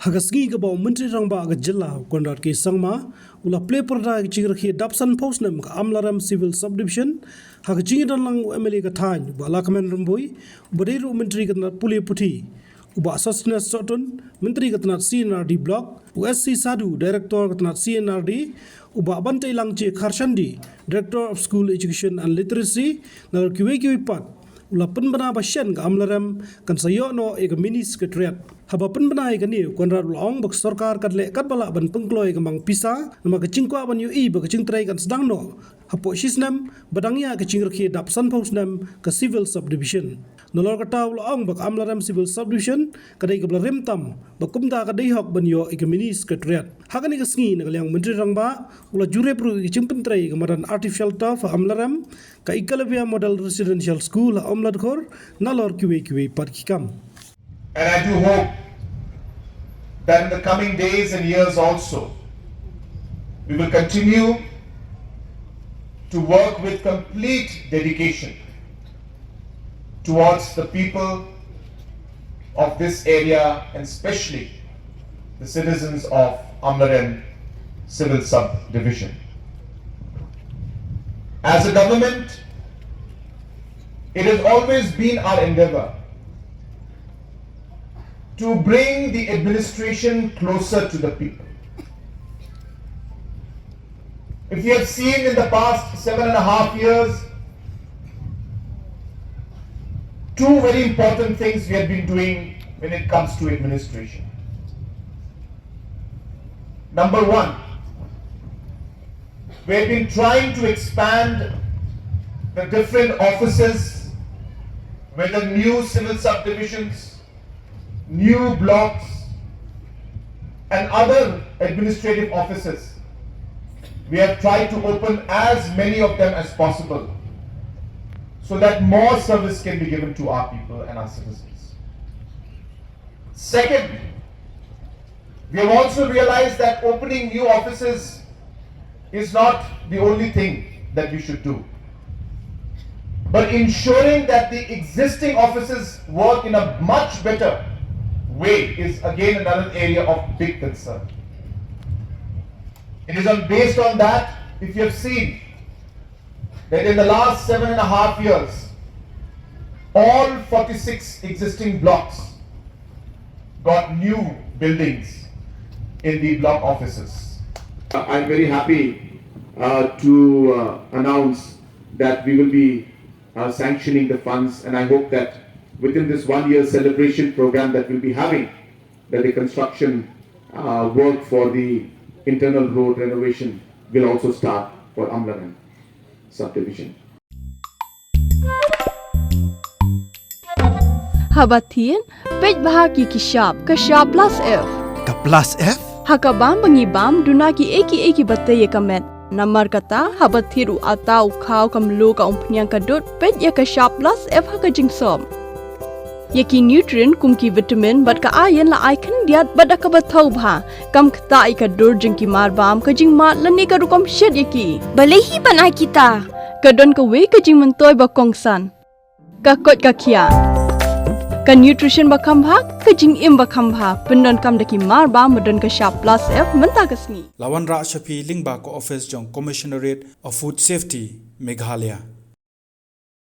Hagasgi gabo menteri rangba aga jilla kondar ke sangma ula play perda Jingrakhe dapsan post nem Amlarem civil subdivision hag jingidan lang MLA ka than bala kamen rumboy badiru menteri ka puli puthi uba sosna soton menteri ka tanat CNRD block USC Sadu director ka tanat CNRD uba bantai langche kharshandi director of school education and literacy nal kiwe pat ula Pynbna basyan ka Amlarem kan sayo no ega mini secretariat haba Pynbna ega ni konrad ulaong bak sarkar kadle kadbala ban pengkloy ka mang pisa nama ka cingkwa ban ui bak cingtrai kan sedang no hapo Snem badangya ka Jingrakhe dapsan pau Snem ka civil subdivision nolor kata ulaong bak Amlarem civil subdivision kadai ka blarem tam bak kumda kadai hok ban yo ega mini secretariat hakani ka sngi na kalyang menteri rangba ula jure pro ka cimpentrai ka madan artificial turf Amlarem ka ikalabia model residential school Omladkhor nalor kiwe par kikam. And I do hope that in the coming days and years also, we will continue to work with complete dedication towards the people of this area and especially the citizens of Amlarem civil subdivision. As a government, it has always been our endeavor to bring the administration closer to the people. If you have seen in the past 7.5 years, two very important things we have been doing when it comes to administration. Number one, we have been trying to expand the different offices, whether new civil subdivisions, new blocks, and other administrative offices. We have tried to open as many of them as possible so that more service can be given to our people and our citizens. Second, we have also realized that opening new offices is not the only thing that we should do, but ensuring that the existing offices work in a much better way is again another area of big concern. It is based on that, if you have seen that in the last 7.5 years, all 46 existing blocks got new buildings in the block offices. I'm very happy to announce that we will be sanctioning the funds, and I hope that within this 1 year celebration program that we'll be having, that the construction work for the internal road renovation will also start for Amlarem subdivision. Habatin, pej bahagi kishab, kashab plus F. Ka plus F? Hakabam bangibam dunaki eki bataya kamet. Namar kata habathiru atau kau kamlu ka umpnyang kadut pej ya kashab plus F haka jingsom. Yaki nutrient kumki vitamin bat ka ayan la icon diat bat ka bathau bha kam khta ka dur jingki marbam ka jing mat la ne ka rukom shed yaki balehi banai kita ka don ka we ka jing mentoy ba kongsan ka kot ka khia ka nutrition ba khambha ka jing im ba khambha pendon kam daki marbam modon ka sharp plus F menta kasni Lawan Ra Shafi Lingba ko office jong Commissionerate of Food Safety Meghalaya